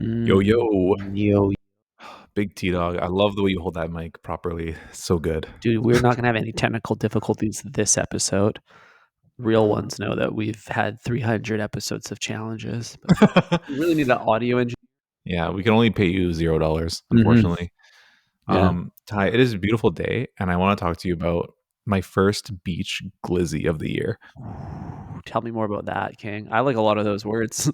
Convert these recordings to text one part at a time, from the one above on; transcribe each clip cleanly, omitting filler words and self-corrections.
Yo, Mm, yo, yo, big T Dog. I love the way you hold that mic properly. So good. dude, we're not gonna have any technical difficulties this episode. Real ones know that we've had 300 episodes of challenges, but we really need an audio engineer. Yeah, we can only pay you $0, Hmm. unfortunately. Yeah, Ty, it is a beautiful day, and I want to talk to you about my first beach glizzy of the year. tell me more about that, King. I like a lot of those words.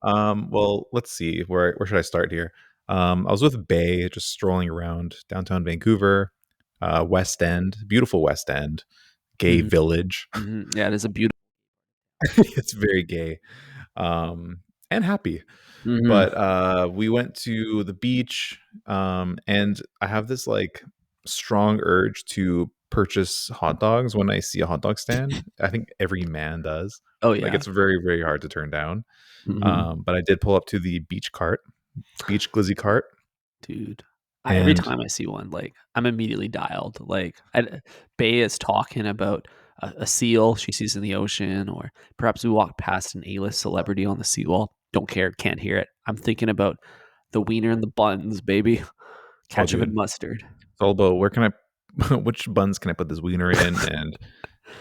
Well, let's see. Where should I start here? I was with Bay, just strolling around downtown Vancouver, West End, beautiful West End, gay Mhm, village. mhm. Yeah, it is a beautiful. It's very gay, and happy. Mhm. But we went to the beach, and I have this like strong urge to purchase hot dogs when I see a hot dog stand. I think every man does. Oh Like yeah. it's very, very hard to turn down. Mhm. But I did pull up to the beach glizzy cart, Dude, every and time I see one, like, I'm immediately dialed. Like, Bay is talking about a seal she sees in the ocean, or perhaps we walk past an A-list celebrity on the seawall. Don't care, can't hear it. I'm thinking about the wiener and the buns, baby. oh, Ketchup dude, and mustard. it's all about where can I, which buns can I put this wiener in, and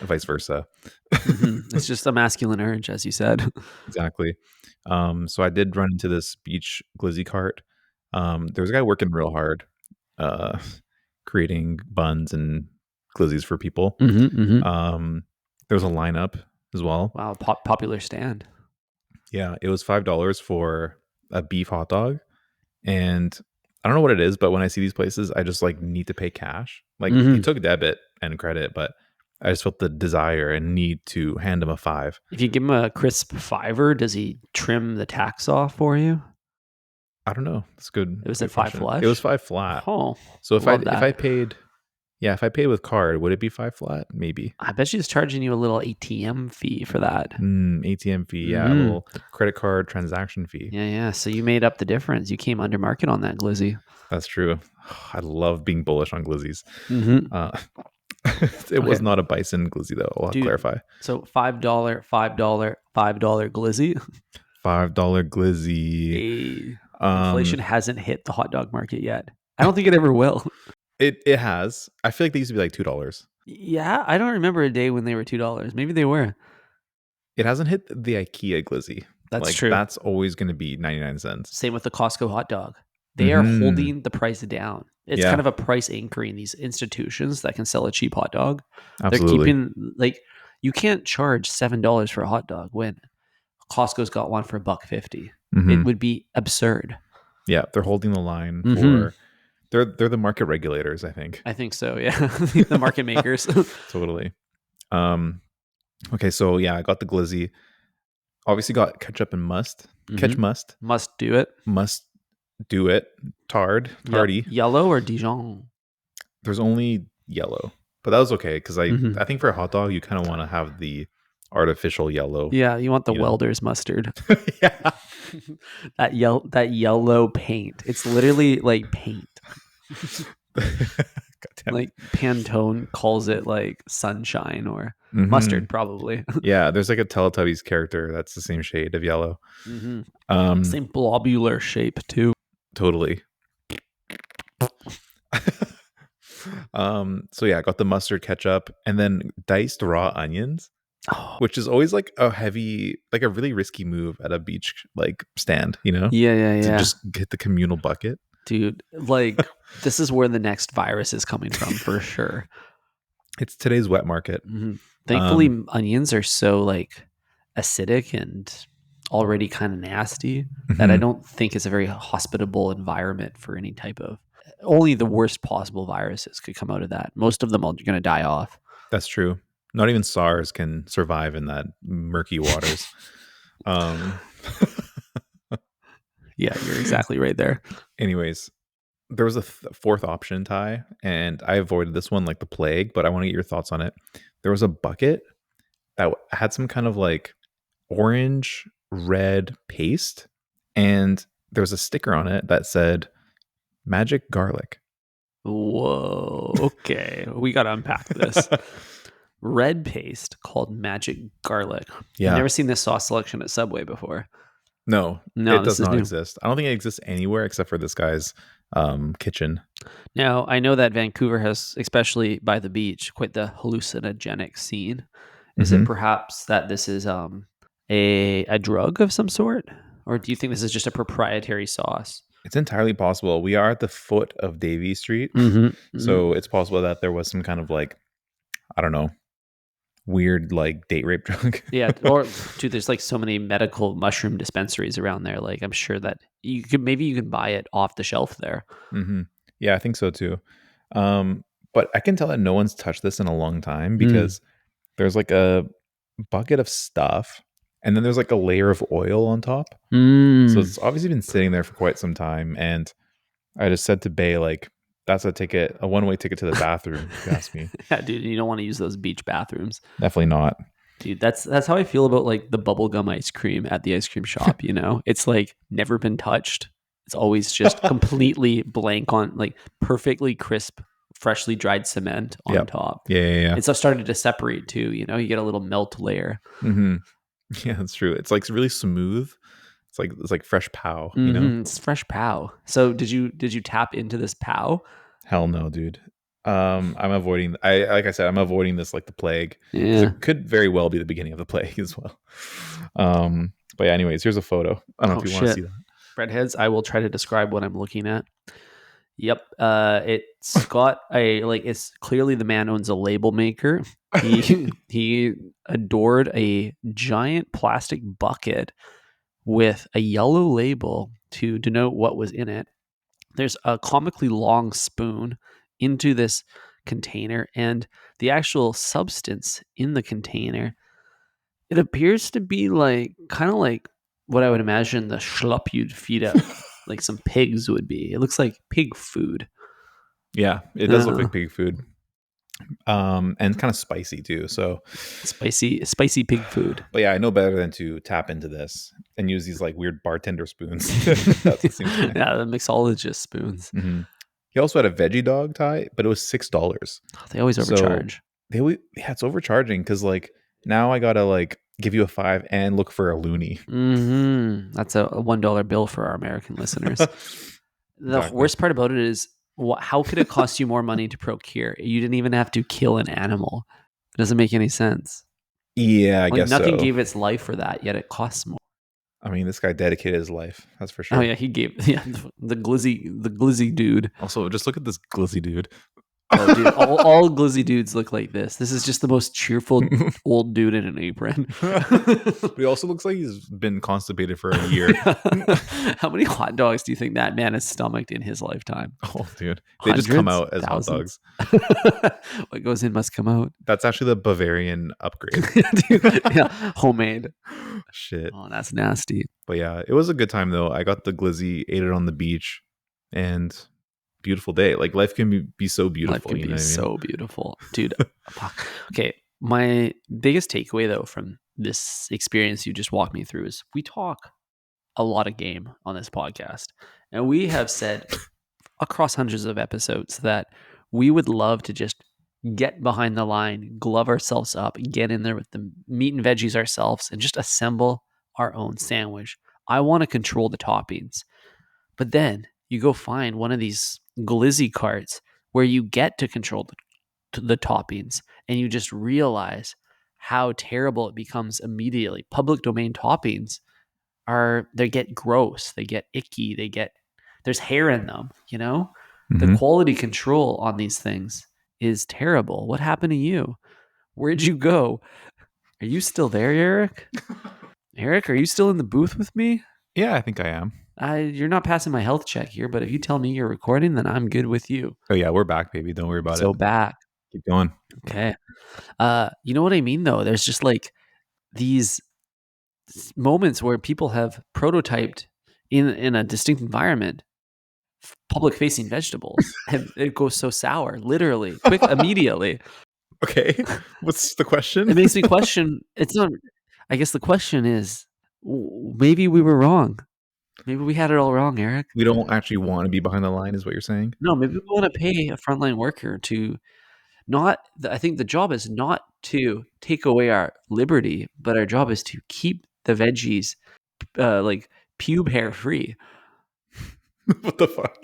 vice versa. It's just a masculine urge, as you said. Exactly. So I did run into this beach glizzy cart. There was a guy working real hard, uh, creating buns and glizzies for people. Mhm. Um, there was a lineup as well. Wow, popular stand. Yeah, it was $5 for a beef hot dog, and I don't know what it is, but when I see these places, I just like need to pay cash. Like he Mhm. took debit and credit, but I just felt the desire and need to hand him a five. If you give him a crisp fiver, does he trim the tax off for you? I don't know. That's good. It was at Good five question. It was flush. five flat. Oh, So love if I that. paid, yeah, if I paid with card, would it be five flat? Maybe. I bet she's charging you a little ATM fee for that. ATM fee, yeah, a Mhm. little credit card transaction fee. Yeah, yeah. So you made up the difference. You came under market on that glizzy. That's true. I love being bullish on glizzies. Mhm. Uh, it Okay, was not a bison glizzy though. I'll dude. clarify. So $5 glizzy. $5 glizzy. Inflation Um, hasn't hit the hot dog market yet. I don't think it ever will. it has. I feel like they used to be like $2. Yeah, I don't remember a day when they were $2. Maybe they were. It hasn't hit the IKEA glizzy. That's Like true. that's always going to be 99 cents. Same with the Costco hot dog. They are Hmm. holding the price down. It's kind Yeah, of a price anchoring these institutions that can sell a cheap hot dog. They're absolutely. keeping like you can't charge $7 for a hot dog when Costco's got one for a buck 50. It Hmm. would be absurd. Yeah, they're holding the line Hmm. for they're the market regulators, I think. I think so. Yeah, the market makers. Totally. Um okay, so yeah, I got the glizzy. Obviously got ketchup and Hmm. Must do it. must do it. Tardy. Yellow or Dijon. There's only yellow. But that was okay because Hmm. I think for a hot dog you kind of want to have the artificial yellow, Yeah, you want the you know. welder's mustard. Yeah. That yellow paint. It's literally like paint. God damn it. Like Pantone calls it like sunshine or Hmm. mustard, probably. Yeah, there's like a Teletubbies character that's the same shade of yellow. Hmm. Um Same blobular shape too. totally. So yeah, I got the mustard ketchup and then diced raw onions, Oh, which is always like a heavy, like a really risky move at a beach like stand, yeah, yeah, to yeah, just get the communal bucket. dude. Like this is where the next virus is coming from for sure. It's today's wet market. Hmm. Thankfully, Um, onions are so like acidic and already kind of nasty that I mhm, don't think it's a very hospitable environment for any type of. Only the worst possible viruses could come out of that. Most of them are going to die off. that's true. Not even SARS can survive in that murky waters. Um, Yeah, you're exactly right there. anyways, there was a fourth option, Ty, and I avoided this one like the plague, but I want to get your thoughts on it. There was a bucket that had some kind of like orange red paste, and there was a sticker on it that said magic garlic. Whoa. Okay. We got to unpack this. Red paste called magic garlic. I've Yeah, never seen this sauce selection at Subway before. No, No, it this does is not new. exist. I don't think it exists anywhere except for this guy's kitchen. Now, I know that Vancouver has, especially by the beach, quite the hallucinogenic scene. Is it Hmm. perhaps that this is a drug of some sort, or do you think this is just a proprietary sauce? It's entirely possible. We are at the foot of Davie Street, Mhm, mhm. so it's possible that there was some kind of like, I don't know, weird like date rape drug. Yeah, or dude, there's like so many medical mushroom dispensaries around there. Like, I'm sure that you can buy it off the shelf there. Hmm. Yeah, I think so too. But I can tell that no one's touched this in a long time Mm. because there's like a bucket of stuff, and then there's like a layer of oil on top. So Mm. it's obviously been sitting there for quite some time. And I just said to Bay, like, that's a one way ticket to the bathroom, if you ask me. Yeah, dude, you don't want to use those beach bathrooms. Definitely not. Dude, that's how I feel about like the bubblegum ice cream at the ice cream shop, you know? It's like never been touched. It's always just completely blank on like perfectly crisp, freshly dried cement on Yep. top. Yeah, yeah, yeah. It's started to separate too, you know? You get a little melt layer. Hmm. Yeah, that's true. It's like really smooth. It's like fresh pow, you know? It's fresh pow. So did you tap into this pow? Hell no, dude. I'm avoiding I like I said, I'm avoiding this like the plague because Yeah. it could very well be the beginning of the plague as well. But yeah, anyways, here's a photo. I don't know Oh if you want to shit. see that. Redheads, I will try to describe what I'm looking at. Yep. It's got a like it's clearly the man owns a label maker. He adored a giant plastic bucket with a yellow label to denote what was in it. There's a comically long spoon into this container, and the actual substance in the container, it appears to be like kind of like what I would imagine the schlup you'd feed up like some pigs would be. It looks like pig food. Yeah, it does look Uh, like pig food. And kind of spicy too. So, spicy pig food. but yeah, I know better than to tap into this and use these like weird bartender spoons. That's the same thing. Yeah, the mixologist spoons. Hmm. He also had a veggie dog tie, but it was $6. They always So overcharge. yeah, it's overcharging because like now I gotta like give you a 5 and look for a loony. That's a $1 bill for our American listeners. The Exactly. worst part about it is, how could it cost you more money to procure? You didn't even have to kill an animal. It doesn't make any sense. Yeah, I Like guess nothing so. gave its life for that, yet it costs more. I mean, this guy dedicated his life. That's for Oh sure. yeah, he gave yeah the glizzy dude. Also, just look at this glizzy dude. Oh dude, all glizzy dudes look like this. This is just the most cheerful old dude in an apron. But he also looks like he's been constipated for a year. How many hot dogs do you think that man has stomached in his lifetime? Oh, dude. They just come Hundreds? out as hot Thousands? dogs. What goes in must come out. That's actually the Bavarian upgrade. Dude, yeah, homemade. Shit. Oh, that's nasty. But yeah, it was a good time though. I got the glizzy, ate it on the beach, and beautiful day. Like life can be so Life beautiful, can you know be what I mean? so beautiful. Dude, fuck. Okay, my biggest takeaway though from this experience you just walked me through is we talk a lot of game on this podcast. And we have said across hundreds of episodes that we would love to just get behind the line, glove ourselves up, get in there with the meat and veggies ourselves, and just assemble our own sandwich. I want to control the toppings. But then you go find one of these glizzy carts where you get to control the toppings, and you just realize how terrible it becomes immediately. Public domain toppings they get gross, they get icky, there's hair in them, you know? The Hmm. quality control on these things is terrible. What happened to you? Where'd you go? Are you still there, Eric? Eric, are you still in the booth with me? Yeah, I think I am. You're not passing my health check here, but if you tell me you're recording, then I'm good with you. Oh yeah, we're back, baby. Don't worry about it. So back. Keep going. Okay. You know what I mean though? There's just like these moments where people have prototyped in a distinct environment public facing vegetables and it goes so sour literally quick immediately. Okay. What's the question? It makes me question, it's not, I guess the question is, maybe we were wrong. Maybe we had it all wrong, Eric. We don't actually want to be behind the line, is what you're saying? No, maybe we want to pay a frontline worker to not, I think the job is not to take away our liberty, but our job is to keep the veggies like pube hair free. What the fuck?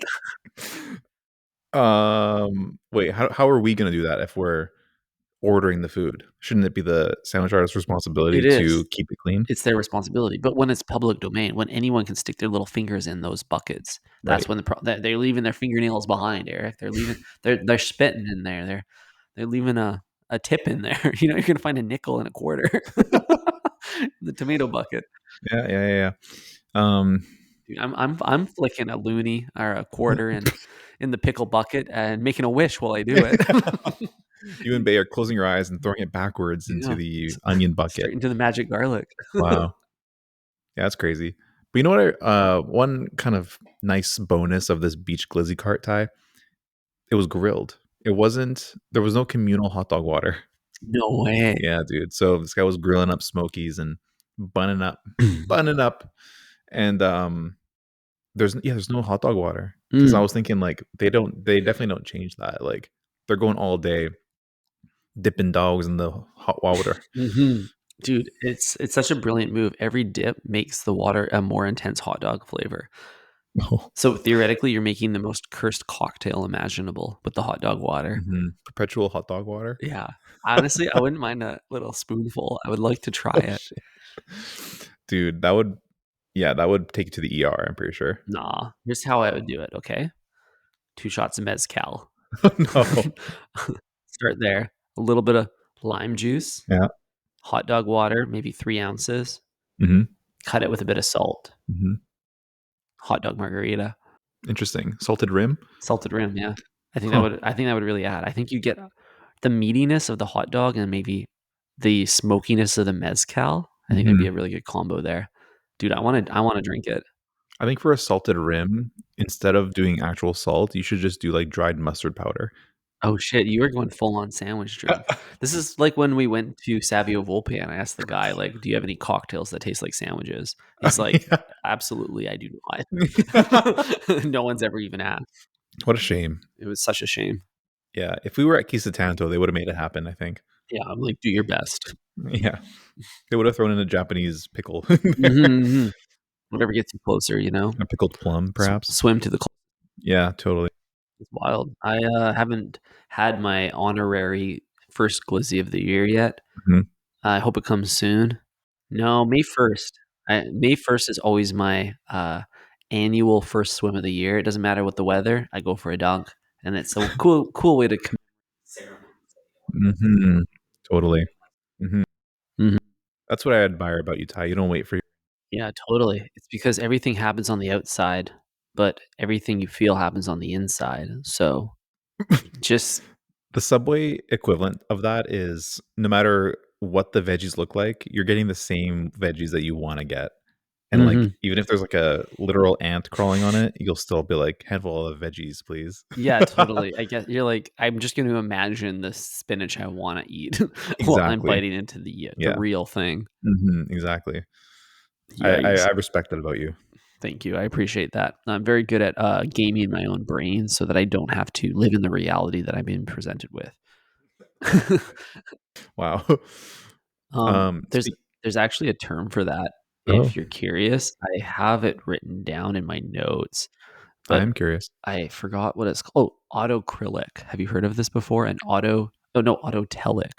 Wait, how are we gonna do that if we're ordering the food? Shouldn't it be the sandwich artist's responsibility It is. to keep it clean? It's their responsibility. But when it's public domain, when anyone can stick their little fingers in those buckets, that's Right. when they're leaving their fingernails behind, Eric. They're spitting in there. They're leaving a tip in there. You know, you're gonna find a nickel and a quarter. The tomato bucket. Yeah. Um, Dude, I'm flicking a loonie or a quarter in the pickle bucket and making a wish while I do it. you and Bay are closing your eyes and throwing it backwards into Yeah. the onion bucket. Straight into the magic garlic. Wow. Yeah, that's crazy. But you know what? One kind of nice bonus of this beach glizzy cart tie, it was grilled. It wasn't. There was no communal hot dog water. No way. Yeah, dude. So this guy was grilling up smokies and bunning up, and there's no hot dog water because I Mm. was thinking like they definitely don't change that. Like they're going all day dipping dogs in the hot water. Mhm. Dude, it's such a brilliant move. Every dip makes the water a more intense hot dog flavor. Oh, So theoretically, you're making the most cursed cocktail imaginable with the hot dog water. perpetual hot dog water. Yeah. Honestly, I wouldn't mind a little spoonful. I would like to try Oh it. shit, dude, that would take you to the ER. I'm pretty sure. Nah, here's how I would do it, okay? 2 shots of mezcal. No. Start there. A little bit of lime juice, Yeah. hot dog water, maybe 3 ounces. hmm Cut it with a bit of salt. hmm Hot dog margarita. Interesting. Salted rim. Salted rim, yeah. Huh. I think that would really add. I think you get the meatiness of the hot dog and maybe the smokiness of the mezcal. I think that'd be hmm a really good combo there. Dude, I wanna drink it. I think for a salted rim, instead of doing actual salt, you should just do like dried mustard powder. Oh shit, you were going full on sandwich drink. This is like when we went to Savio Volpe and I asked the guy, like, "Do you have any cocktails that taste like sandwiches?" He's like, Yeah. "Absolutely, I do not." No one's ever even asked. What a shame. It was such a shame. Yeah, if we were at Kisa Tanto, they would have made it happen, I think. Yeah, I'm like, "Do your best." Yeah. They would have thrown in a Japanese pickle. Mhm, mhm. Whatever gets you closer, you know? A pickled plum, perhaps. Swim to the Yeah, totally. It's wild. I, haven't had my honorary first glizzy of the year yet. Mhm. I hope it comes soon. No, May 1st. May 1st is always my, annual first swim of the year. It doesn't matter what the weather, I go for a dunk, and it's a cool way to ceremony. Mhm. Totally. Mhm. Mhm. That's what I admire about you, Ty. You don't wait for your Yeah, totally. It's because everything happens on the outside, but everything you feel happens on the inside. So, just the Subway equivalent of that is no matter what the veggies look like, you're getting the same veggies that you wanna get. And, like, Mhm. even if there's, like, a literal ant crawling on it, you'll still be like, "Handful of veggies, please." Yeah, totally. I guess you're like, I'm just gonna imagine the spinach I wanna eat while I'm Exactly. biting into the Yeah. real thing. Exactly. I Yikes. respect that about you. Thank you, I appreciate that. I'm very good at, gaming my own brain so that I don't have to live in the reality that I'm being presented with. Wow. Um, there's Speak there's actually a term for that Oh, if you're curious. I have it written down in my notes, I but am curious. I forgot what it's called. Oh, autocrylic. Have you heard of this before? Autotelic.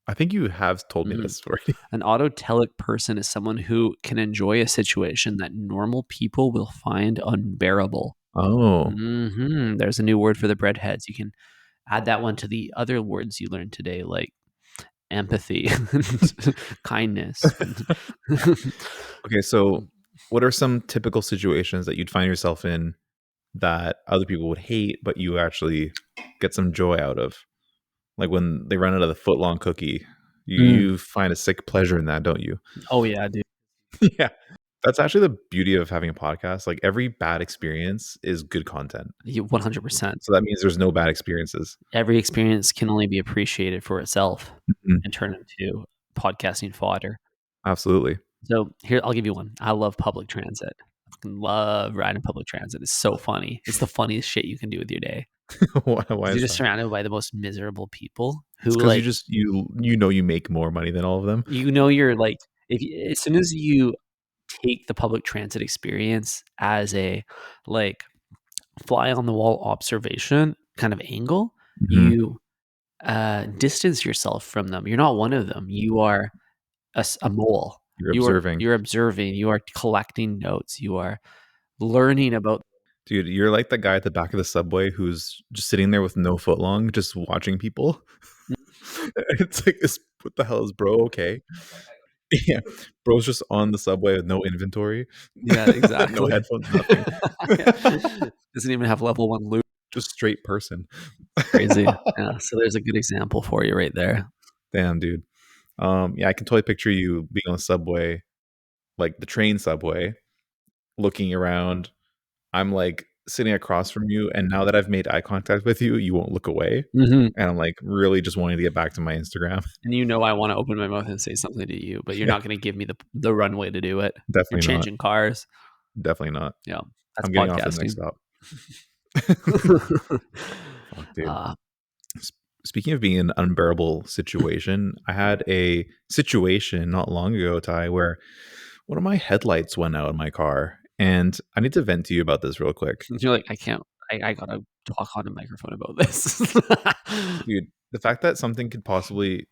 I think you have told me Mhm. this story. An autotelic person is someone who can enjoy a situation that normal people will find unbearable. Oh. There's a new word for the breadheads. You can add that one to the other words you learned today, like empathy and kindness. Okay, so what are some typical situations that you'd find yourself in that other people would hate, but you actually get some joy out of? Like when they run out of the foot-long cookie, you Mm. you find a sick pleasure in that, don't you? Oh, yeah, dude. Yeah. That's actually the beauty of having a podcast. Like every bad experience is good content. You 100%. So that means there's no bad experiences. Every experience can only be appreciated for itself Mhm. and turn into podcasting fodder. Absolutely. So here, I'll give you one. I love public transit. I fucking love riding public transit. It's so funny. It's the funniest shit you can do with your day. Why 'Cause you're is just that? surrounded by the most miserable people It's who, because you like, just you know you make more money than all of them. you know, you're like, if you, as soon as you take the public transit experience as a like fly on the wall observation kind of angle, Mhm. you distance yourself from them. You're not one of them. You are a mole. You're observing. You're observing. You are collecting notes. You are learning about. Dude, you're like the guy at the back of the subway who's just sitting there with no footlong, just watching people. It's like, what the hell is bro okay? Yeah, bro's just on the subway with no inventory, Yeah, no exactly. headphones, nothing. Doesn't even have level 1 loop. Just straight person. Crazy. Yeah. So there's a good example for you right there. Damn, dude. Yeah, I can totally picture you being on the subway, like the train subway, looking around. I'm like sitting across from you, and now that I've made eye contact with you, you won't look away. Mhm. And I'm like really just wanting to get back to my Instagram. And I wanna open my mouth and say something to you, but you're Yeah, not gonna give me the runway to do it. You're definitely not. changing cars. Definitely not. Yeah, that's I'm getting off at the next podcasting. stop. Fuck, dude. Uh, S- Speaking of being in an unbearable situation, I had a situation not long ago, Ty, where one of my headlights went out in my car, and I need to vent to you about this real quick. you're like, "I can't I gotta talk on a microphone about this." Dude, the fact that something could possibly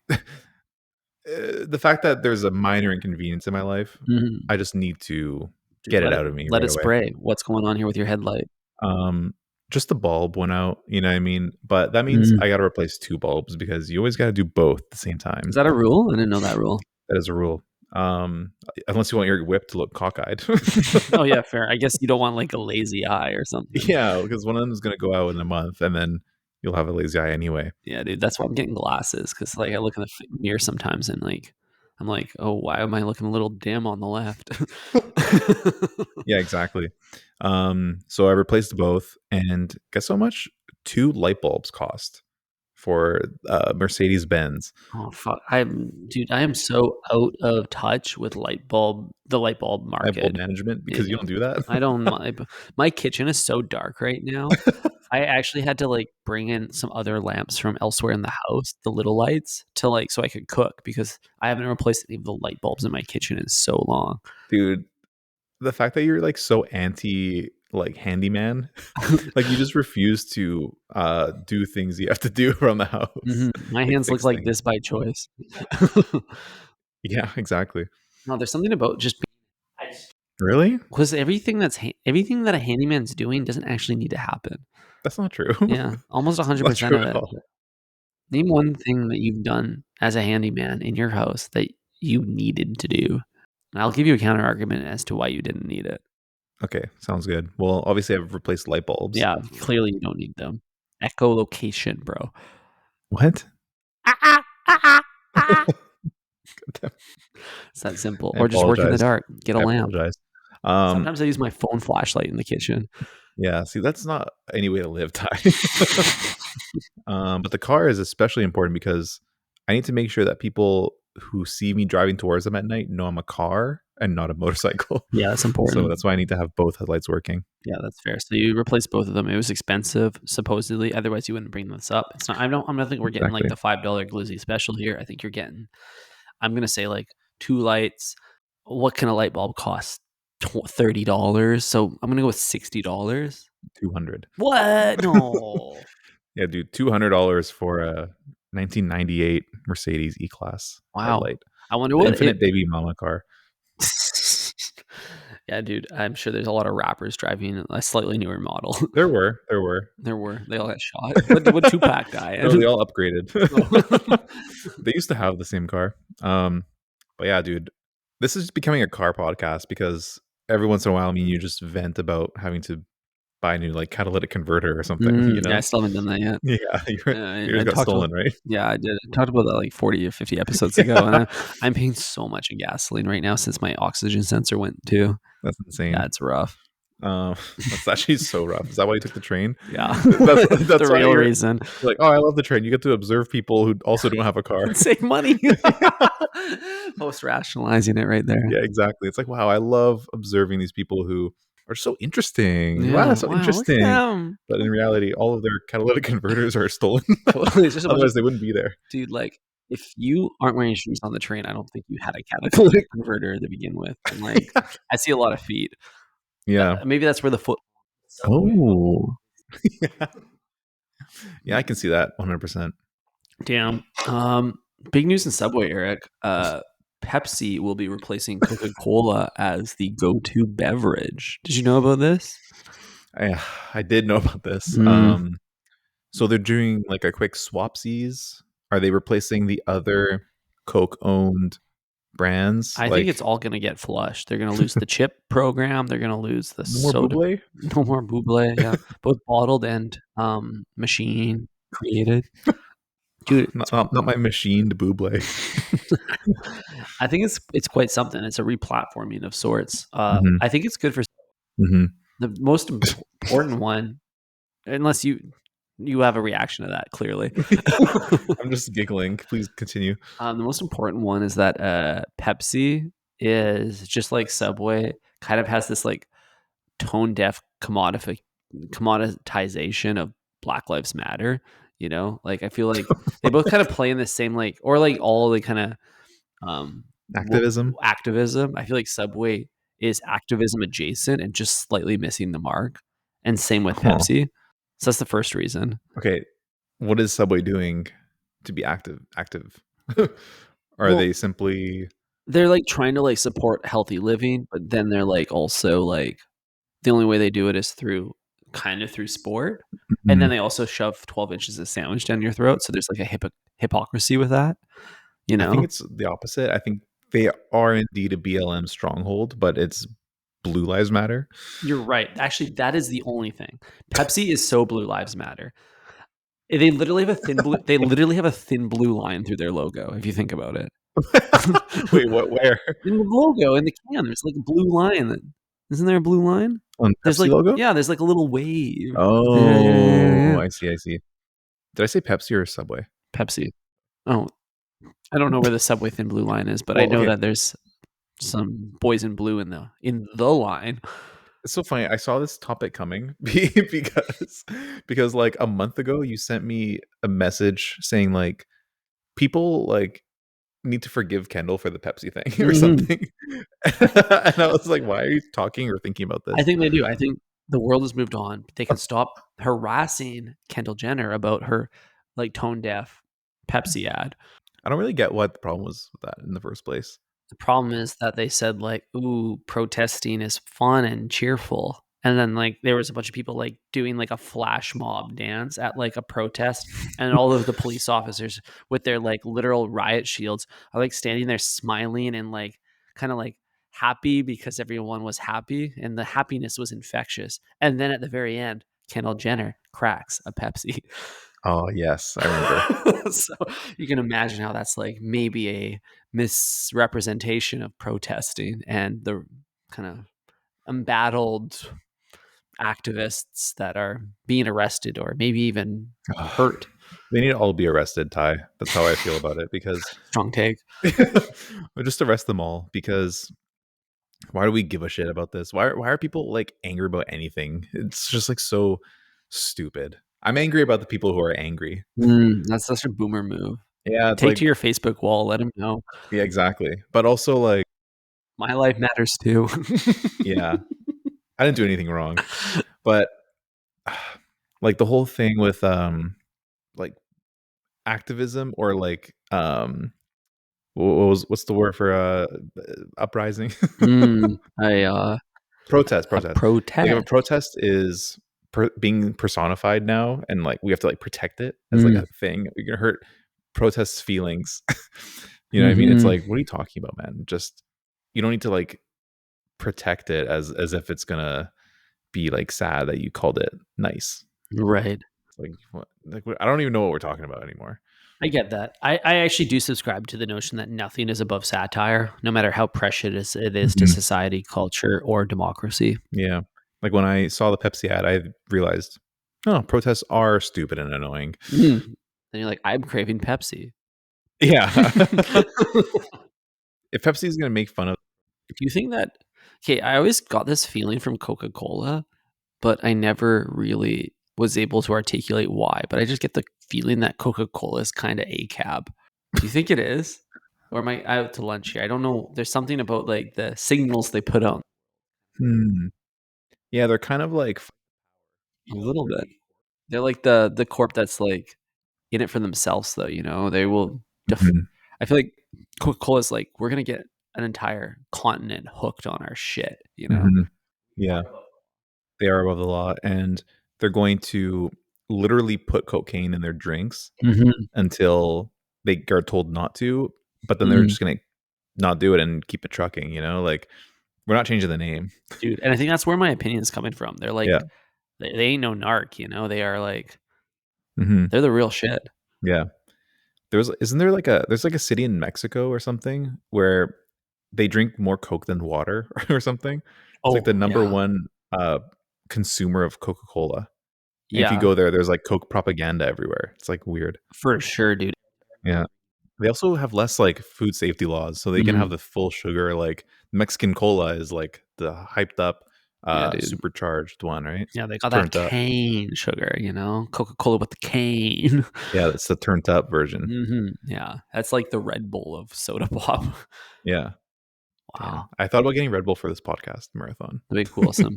the fact that there's a minor inconvenience in my life, Mhm. I just need to Dude, get it out of me let right it away. spray. What's going on here with your headlight? Um, just the bulb went out, you know what I mean? But that means Mm. I gotta replace 2 bulbs because you always gotta do both at the same Is time. that a rule? I didn't know that rule. That is a rule. Unless you want your whip to look cockeyed. Oh, yeah, fair. I guess you don't want, like, a lazy eye or something. Yeah, because one of them is gonna go out in a month, and then you'll have a lazy eye anyway. Yeah, dude, that's why I'm getting glasses because, like, I look in the mirror sometimes and, like, I'm like, "Oh, why am I looking a little dim on the left?" Yeah, exactly. So I replaced both, and guess how much 2 light bulbs cost for, Mercedes-Benz? Oh, fuck. I am so out of touch with the light bulb Light bulb market. management, because you Yeah, don't do that? I don't my kitchen is so dark right now. I actually had to, like, bring in some other lamps from elsewhere in the house, the little lights, to, like so I could cook because I haven't replaced any of the light bulbs in my kitchen in so long. Dude, the fact that you're, like, so anti, like, handyman, like, you just refuse to, do things you have to do around the house, Mhm. My like, hands look fix like things. this by choice. Yeah, exactly. No, there's something about just Really? because everything that a handyman's doing doesn't actually need to happen. That's not true. Yeah, almost That's not 100% true of at it. all. Name one thing that you've done as a handyman in your house that you needed to do, and I'll give you a counter argument as to why you didn't need it. Okay, sounds good. Well, obviously, I've replaced light bulbs. Yeah, clearly you don't need them. Echolocation, bro. What? Ah, ah, ah, ah, ah. I It's that simple. Or just work in the apologize. dark, get a I lamp. apologize. Um, Sometimes I use my phone flashlight in the kitchen. yeah, see, that's not any way to live, Ty. But the car is especially important because I need to make sure that people who see me driving towards them at night know I'm a car and not a motorcycle. Yeah, that's So important. that's why I need to have both headlights working. Yeah, that's fair. So you replaced both of them. It was expensive, supposedly. Otherwise, you wouldn't bring this up. It's not. I'm not think we're getting like Exactly. the $5 glizzy special here. I think you're getting. I'm gonna say like 2 lights. What can a light bulb cost? $30. So I'm gonna go with $60. 200. What? No. Yeah, dude, $200 for a 1998 Mercedes E-Class Wow. headlight. I wonder The what it. infinite baby mama car. Yeah, dude. I'm sure there's a lot of rappers driving a slightly newer model. There were, there were. There were. They all got shot. What Tupac die No, they in? all upgraded. Oh. They used to have the same car. But yeah, dude, this is becoming a car podcast because every once in a while, me and you just vent about having to buy a new like catalytic converter or something. You Yeah, I know? still haven't done that yet. Yeah, yours I got talked about stolen, right? yeah, I did. I talked about that like 40 or 50 episodes ago, and Yeah, I'm paying so much in gasoline right now since my oxygen sensor went too. that's Yeah, insane. it's rough. That's actually so rough. Is that why you took the train? Yeah, That's the why real reason. you're like, oh, I love the train. You get to observe people who also don't have a car. Save money. Post rationalizing it right there. Yeah, exactly. It's like, wow, I love observing these people who are so interesting. Wow, Yeah, that's so wow, look at interesting. them. But in reality, all of their catalytic converters are stolen. Totally, it's just a bunch of Otherwise, they wouldn't be there. dude. Like if you aren't wearing shoes on the train, I don't think you had a catalytic converter to begin with. And like, I see a lot of feet. Yeah. Maybe that's where the foot. Oh. Yeah. Yeah, I can see that 100%. Damn. Big news in Subway, Eric. Pepsi will be replacing Coca-Cola as the go-to beverage. Did you know about this? I did know about this. Mm, So they're doing like a quick swapsies. Are they replacing the other Coke-owned brands? I think it's Like all going to get flushed. They're going to lose the chip program. They're going to lose the no more soda. Buble? No more buble. Yeah, both bottled and machine created. Dude, Not my machined Buble. I think it's quite something. It's a replatforming of sorts. Mhm, I think it's good for mhm. the most important one, unless you have a reaction to that. Clearly, I'm just giggling. Please continue. the most important one is that Pepsi is just like Subway, kind of has this like tone deaf commoditization of Black Lives Matter. You know, like I feel like they both kind of play in the same like, or like all the kind of Activism? activism. I feel like Subway is activism adjacent and just slightly missing the mark. And same with Huh. Pepsi. So that's the first reason. Okay. What is Subway doing to be active? Are Well, they simply they're like trying to like support healthy living, but then they're like also like the only way they do it is through kind of through sport. And then Mhm. they also shove 12 inches of sandwich down your throat. So there's like a hypocrisy with that, you I think know? it's the opposite. I think they are indeed a BLM stronghold, but it's Blue Lives Matter. You're right. Actually, that is the only thing. Pepsi is so Blue Lives Matter. They literally have a thin blue. They literally have a thin blue line through their logo. If you think about it, Wait, what? Where? in the logo in the can, there's like a blue line. Isn't there a blue line? On There's Pepsi like logo? yeah, there's like a little wave. Yeah, yeah, yeah, yeah, Oh, yeah. I see. I see. Did I say Pepsi or Subway? Pepsi. Oh, I don't know where the Subway thin blue line is, but I Well, know okay. that there's some boys in blue in the line. It's so funny. I saw this topic coming because like a month ago you sent me a message saying like people like need to forgive Kendall for the Pepsi thing or Mhm. something. And I was like, why are you talking or thinking about I this? think they do. I think the world has moved on. They can stop harassing Kendall Jenner about her like tone deaf Pepsi ad. I don't really get what the problem was with that in the first place. The problem is that they said like, "Ooh, protesting is fun and cheerful." And then like there was a bunch of people like doing like a flash mob dance at like a protest and all of the police officers with their like literal riot shields are like standing there smiling and like kind of like happy because everyone was happy and the happiness was infectious. And then at the very end, Kendall Jenner cracks a Pepsi. Oh, yes, I remember. So you can imagine how that's like maybe a misrepresentation of protesting and the kind of embattled activists that are being arrested or maybe even hurt. They need to all be arrested, Ty. That's how I feel about it because Strong take. or just arrest them all because why do we give a shit about this? Why are people like angry about anything? It's just like so stupid. I'm angry about the people who are angry. That's such a boomer move. Yeah, it's Take like to your Facebook wall. Let them know yeah, exactly. But also like my life matters too. yeah, I didn't do anything wrong. But like the whole thing with like activism or like what's the word for uprising? I a Protest. Like if a protest. protest is being personified now and like we have to like protect it as like Mm, a thing, you're gonna hurt protest's feelings. You know what I mean? It's hmm like, what are you talking about, man? Just you don't need to like protect it as if it's gonna be like sad that you called it nice. Right. It's like what, I don't even know what we're talking about anymore. I get that. I actually do subscribe to the notion that nothing is above satire, no matter how precious it is to Mhm. society, culture, or democracy. Yeah. Like when I saw the Pepsi ad, I realized, oh, protests are stupid and annoying. Mm. Then you're like, I'm craving Pepsi. Yeah. Do If Pepsi is gonna make fun of you think that? Okay, I always got this feeling from Coca Cola, but I never really was able to articulate why. But I just get the feeling that Coca Cola is kind of ACAB. You think it is? Or am I out to lunch here? I don't know. There's something about, like, the signals they put out. Hmm. Yeah, they're kind of like A little bit. They're like the corp that's, like, in it for themselves, though, you know? They will Mhm, I feel like Coca-Cola's like, "We're gonna get an entire continent hooked on our shit," you know? mhm. Yeah, they are above the law, and they're going to literally put cocaine in their drinks Mhm, until they are told not to, but then they're mhm. just gonna not do it and keep it trucking, you know? Like, we're not changing the name. Dude, and I think that's where my opinion's coming from. They're Yeah. like they ain't no narc, you know? They are like Mhm. they're the real shit. Yeah. Isn't there like a city in Mexico or something where they drink more Coke than water or something? It's like the Oh, number yeah. 1, consumer of Coca-Cola. And if you Yeah, go there, there's, like, Coke propaganda everywhere. It's, like, weird. for sure, dude. Yeah. They also have less, like, food safety laws, so they can have Mhm. the full sugar, like, Mexican cola is, like, the hyped up, Yeah, dude. supercharged one, right? Yeah, they got that Turned up. cane sugar, you know? Coca-Cola with the cane. Yeah, that's the turned up version. Mhm, yeah. That's like the Red Bull of soda pop. Yeah. Damn. Wow. I thought about getting Red Bull for this podcast marathon. That'd be cool, some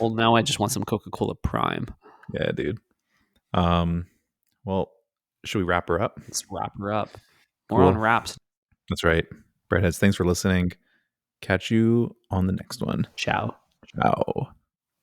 well, now I just want some Coca-Cola Prime. Yeah, dude. Um, well, should we wrap her up? Let's wrap her up. More on Cool. wraps. That's right. Breadheads, thanks for listening. Catch you on the next one. Ciao. Ciao.